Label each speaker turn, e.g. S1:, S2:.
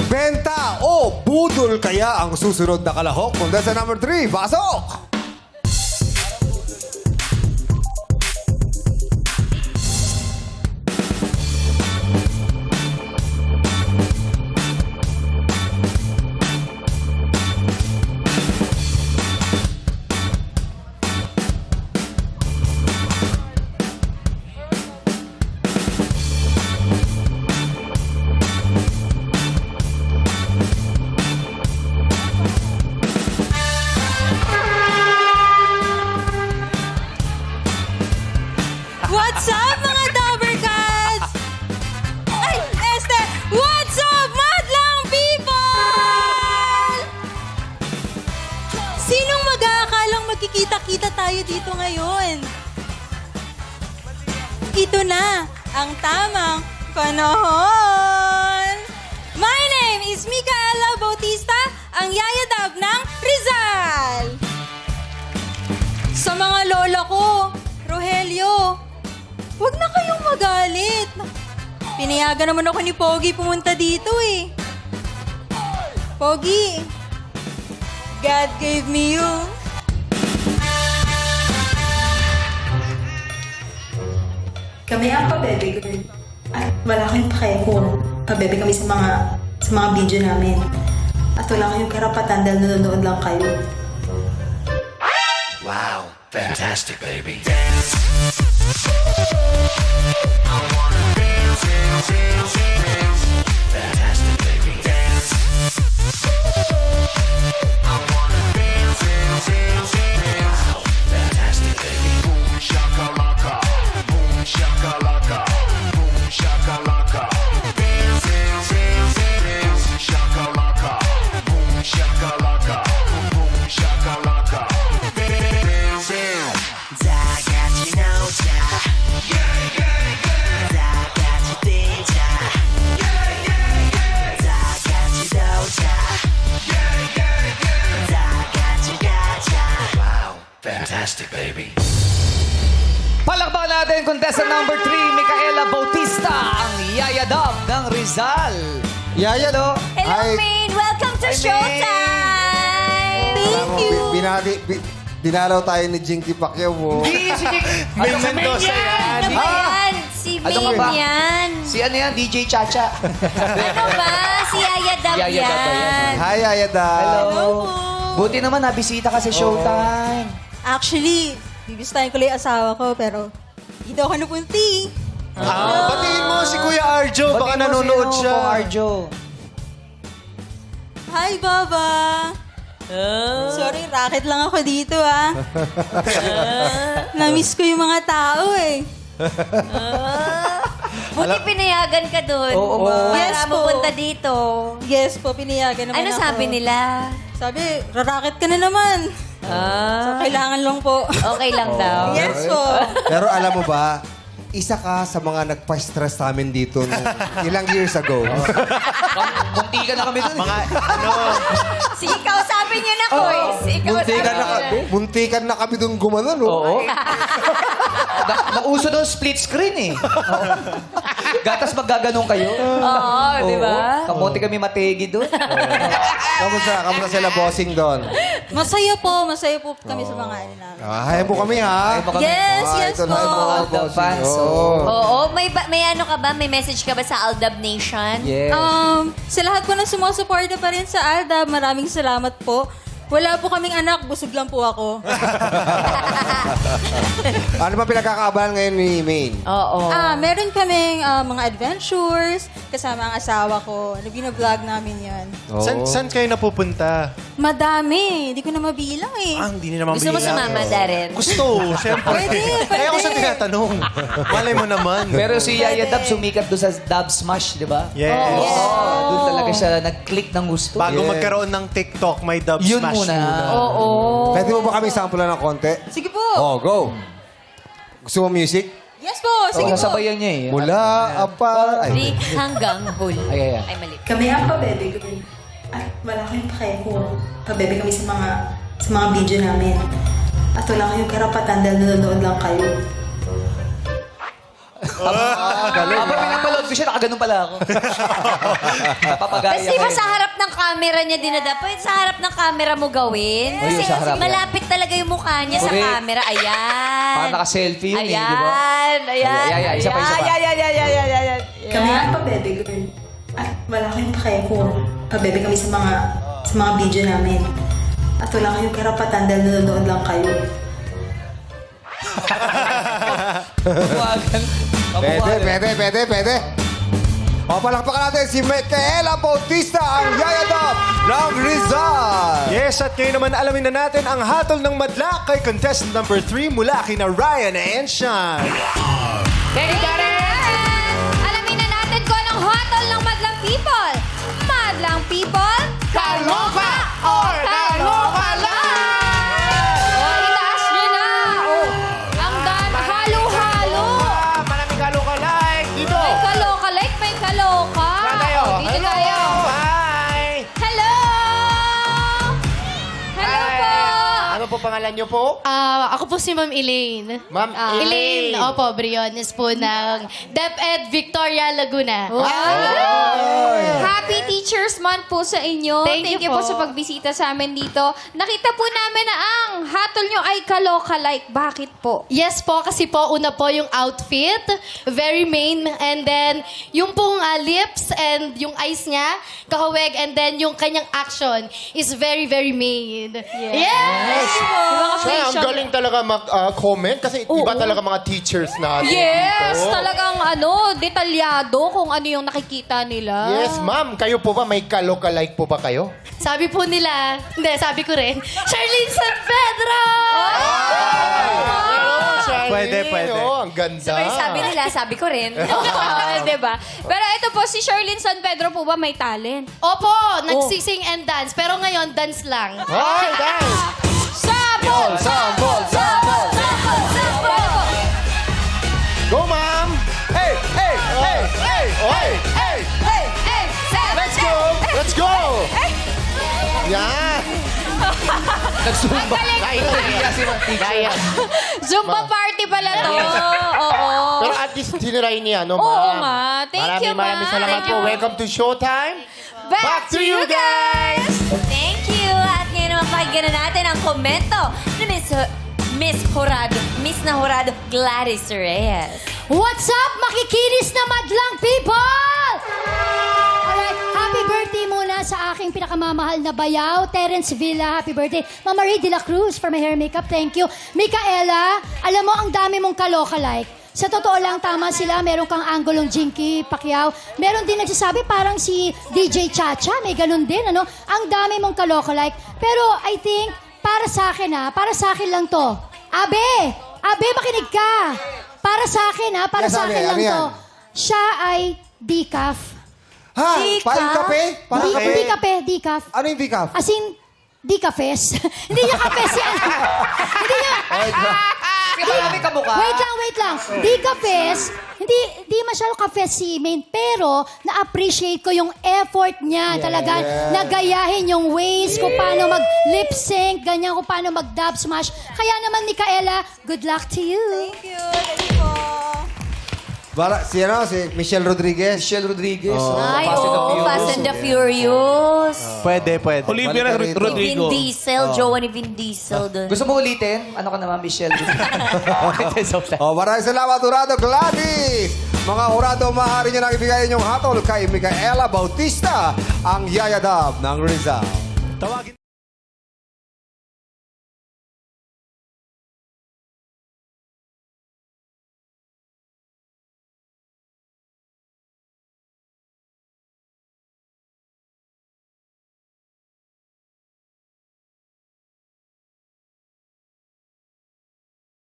S1: Benta o budol kaya ang susunod na kalahok? Contestant number 3, pasok!
S2: What's up, mga Dabber Cats? Ay, what's up, madlang people? Sinong mag-aakalang magkikita-kita tayo dito ngayon? Ito na ang tamang panahon. My name is Micaela Bautista, ang yayadab ng Rizal. Sa mga lola ko, Rogelio, huwag na kayong magalit. Pinayagan naman ako ni Pogi pumunta dito eh. Pogi, God gave me you.
S3: Kami ang pabebe girl. At wala kayong pakiya kung pabebe kami sa mga video namin. At wala kayong karapatan dahil nanonood lang kayo.
S4: Wow, fantastic, baby. Fantastic, baby. Wow, fantastic, baby. Boom shakalaka, boom shakalaka, boom shakalaka. Dance, dance, dance, dance, shakalaka, boom shakalaka, boom shakalaka. Dance, dance.
S5: 다 같이 놀자 다 같이 뛰자 다 같이 놀자 다 같이 가자
S4: Wow, fantastic, baby.
S6: Palakpakan natin contestant number 3, Micaela Bautista, ang yayadab ng Rizal.
S1: Yaya, no?
S2: Hello, Maine! Welcome to
S6: Hi,
S2: Showtime! Thank you!
S1: Dinalaw tayo ni Jinky Pacquiao mo.
S6: May Mendoza yan.
S2: Ano ba yan? Si
S6: Ano ka
S2: Maine
S6: ba?
S2: yan.
S6: Si ano yan? DJ Chacha.
S2: Ano ba? Si Yayadab
S6: Yayadab ba yan?
S2: yan.
S1: Hi, Yaya da.
S6: Hello. Buti naman nabisita ka sa Showtime.
S2: Actually, bibisitahin ko lang yung asawa ko, pero dito ako napunti.
S7: Batiin mo si Kuya Arjo. Baka
S6: Batiin mo
S7: nanonood
S6: si,
S7: siya.
S6: Arjo.
S2: Hi, Baba! Sorry, racket lang ako dito, ah. Na-miss ko yung mga tao, eh.
S8: Buti pinayagan ka doon.
S6: Oo,
S8: Para
S2: Yes po.
S8: pupunta dito.
S2: Yes po, pinayagan naman
S8: Ano
S2: ako.
S8: sabi nila?
S2: Sabi, racket ka na naman. So, kailangan lang po.
S8: Okay lang daw.
S2: Yes po.
S1: Pero alam mo ba, isa ka sa mga nagpa-stress sa amin dito nung ilang years ago.
S6: Munti ka na kami dun.
S7: Mga ano,
S8: Sige, kausapin niyo na, Kois.
S1: Muntikan na kami doon gumanon, no?
S6: Oo. Nauso doon split screen eh. Gatas maggaganong kayo.
S8: Oo, di ba?
S6: Kamote kami mategi doon.
S1: Kamusta sila bossing doon?
S2: Masaya po kami sa mga ano namin.
S1: Hayaan mo kami, ha?
S2: Yes, yes
S1: ito,
S2: po.
S1: hi mo,
S6: All the
S1: bossing.
S6: fans,
S1: Oo.
S8: Oo, may ano ka ba? May message ka ba sa Aldab Nation?
S6: Yes.
S2: Sa lahat po na sumusuporta pa rin sa Alda, maraming salamat po. Wala po kaming anak, busog lang po ako.
S1: Ano ba pinagkakaabalan ngayon ni Maine?
S8: Oo.
S2: Meron kaming mga adventures kasama ang asawa ko. Nag-vlog namin yan.
S7: saan kayo napupunta?
S2: Madami. Hindi ko na mabilang eh.
S7: Hindi na naman
S8: Gusto mo
S7: bilang.
S8: sumama, Darren?
S7: Gusto, syempre.
S2: Pwede.
S7: Kaya ako sa tinatanong. Malay mo naman.
S6: Pero si Yaya Dab sumikat doon sa Dab Smash, di ba?
S7: Yes.
S6: Oo. Doon talaga siya nag-click ng gusto.
S7: Bago
S1: Yes.
S7: magkaroon ng TikTok, may dub
S6: Yun
S7: smash
S6: muna.
S8: Oo.
S1: Pwede mo ba kami sample ng konti?
S2: Sige po.
S1: Oh, go. Gusto mo music?
S2: Yes po. Sige po.
S6: Sasabayan niya eh.
S1: Mula, apa... Ay,
S8: Rick hanggang hul.
S6: Ay.
S8: Ay, mali.
S3: Kami ang pabebe girl. At wala kayong pakiya kung pabebe kami sa mga video namin. At wala kayong karapatan dahil nanonood lang kayo.
S6: Habang pinapaload ko siya, nakaganon pala ako. Napapagaya
S8: Kasi ba
S6: kayo.
S8: sa harap ng camera niya dinadapoy? Sa harap ng camera mo gawin?
S6: Oh, yun, sa harap.
S8: malapit talaga yung mukha niya sa
S6: Correct.
S8: camera. Ayan.
S6: Parang naka-selfie yun, eh, di ba?
S8: Ayan. Ayan.
S6: Ayan, isa pa, isa pa.
S8: Ayan.
S3: Kami ang pa-bebe girl. At wala kayong pakiya kung pa-bebe kami sa mga video namin. At wala kayong karapatan dahil nanonood lang kayo.
S6: Kabuwagan.
S1: Pwede. O, palakpakan natin si Micaela Bautista, ang yayadap ng Rizal.
S7: Yes, at ngayon naman alamin na natin ang hatol ng madla kay contestant number 3 mula kina Ryan and Sean.
S2: Alamin na natin kung anong hatol ng Madlang People. Madlang People, kaloka or kaloka lang! O, itaas nyo na. O, ang halo-halo.
S7: Maraming kaloka-like dito.
S2: May kaloka like, may kaloka.
S7: Saan tayo?
S2: O, dito tayo.
S7: Hi!
S2: Hello! Hello po!
S9: Ano po pangalan niyo po?
S10: Ako po si Ma'am Elaine.
S9: Ma'am Elaine.
S10: Opo, Briones po ng DepEd Victoria Laguna.
S2: Happy Teachers Month po sa inyo.
S10: Thank you
S2: po
S10: po.
S2: sa pagbisita sa amin dito. Nakita po namin na ang hatol nyo ay kaloka-like. Bakit po?
S10: Yes po, kasi po una po yung outfit, very main, and then yung pong lips and yung eyes niya, kahawig, and then yung kanyang action is very, very main. Yes!
S9: Kaya ang galing talaga mag-comment kasi iba talaga mga teachers natin.
S2: Yes!
S9: dito.
S2: Talagang detalyado kung ano yung nakikita nila.
S9: Yes, ma'am. Kayo po ba? May kaloka-like po ba kayo?
S10: Sabi po nila, hindi, sabi ko rin, Charlene San Pedro!
S7: Pwede.
S9: Oh, ang ganda.
S8: Sabay sabi nila, sabi ko rin.
S2: Diba? Pero ito po, si Charlene San Pedro po ba may talent?
S10: Opo, nagsising and dance, pero ngayon, dance lang.
S9: Ay, guys!
S2: Sabol!
S1: Sambol!
S9: Go, ma'am! Hey! Hey! Hey! Hey! Hey! Hey!
S2: Hey! Hey!
S9: Let's go! Let's go! Yan!
S6: Nag-zumba. Kaya si Ma'am Teacher.
S2: Zumba party pala to. Oo.
S9: Pero at least tiniray niya, no, ma'am?
S2: Oo nga. Thank you, ma'am.
S9: Maraming salamat
S2: Thank
S9: po.
S2: you.
S9: Welcome to Showtime.
S2: Back to you guys!
S8: Thank you. At ngayon naman pakinggan na natin ang komento ni Miss na Horado Gladys Reyes.
S11: What's up, makikinis na madlang people? Alright, happy birthday muna sa aking pinakamamahal na bayaw, Terence Villa. Happy birthday. Mama Ray de la Cruz for my hair and makeup. Thank you. Micaela, alam mo, ang dami mong kaloka-like. Sa totoo lang, tama sila. Meron kang anggulong Jinky Pacquiao. Meron din nagsasabi parang si DJ Chacha. May ganun din, ano? Ang dami mong kaloka-like. Pero I think, para sa akin lang to. Abe, makinig ka. Para sa akin, para
S1: Yes,
S11: sa
S1: Abe,
S11: akin lang
S1: ano yan?
S11: to. Siya ay decaf.
S1: Ha? Parang kape? Parang kape?
S11: Hindi kape, decaf.
S1: Ano yung decaf?
S11: As in, decafes. Hindi niya kape si ano. Hindi niya.
S6: Kasi marami kamukha.
S11: Wait lang. Decafes. Hindi masyado kape si Main. Pero, na-appreciate ko yung effort niya. Talaga, nagayahin yung ways kung paano mag-lip sync, ganyan, kung paano mag-dub smash. Kaya naman, Micaela, good luck to you.
S2: Thank you. Thank you po.
S1: Si Michelle Rodriguez.
S6: Michelle Rodriguez.
S8: Ay,
S6: Fast and the Furious.
S8: Fast and the Furious.
S7: Pwede.
S1: Olivia
S8: Vin Diesel, jowa ni Vin Diesel dun.
S6: Gusto mo ulitin? Ano ka naman, Michelle?
S1: Maraming salamat, Hurado Gladys! Mga Hurado, maaari nyo nang ibigay inyong hatol kay Micaela Bautista, ang yayadab ng Rizal.
S7: Tawagin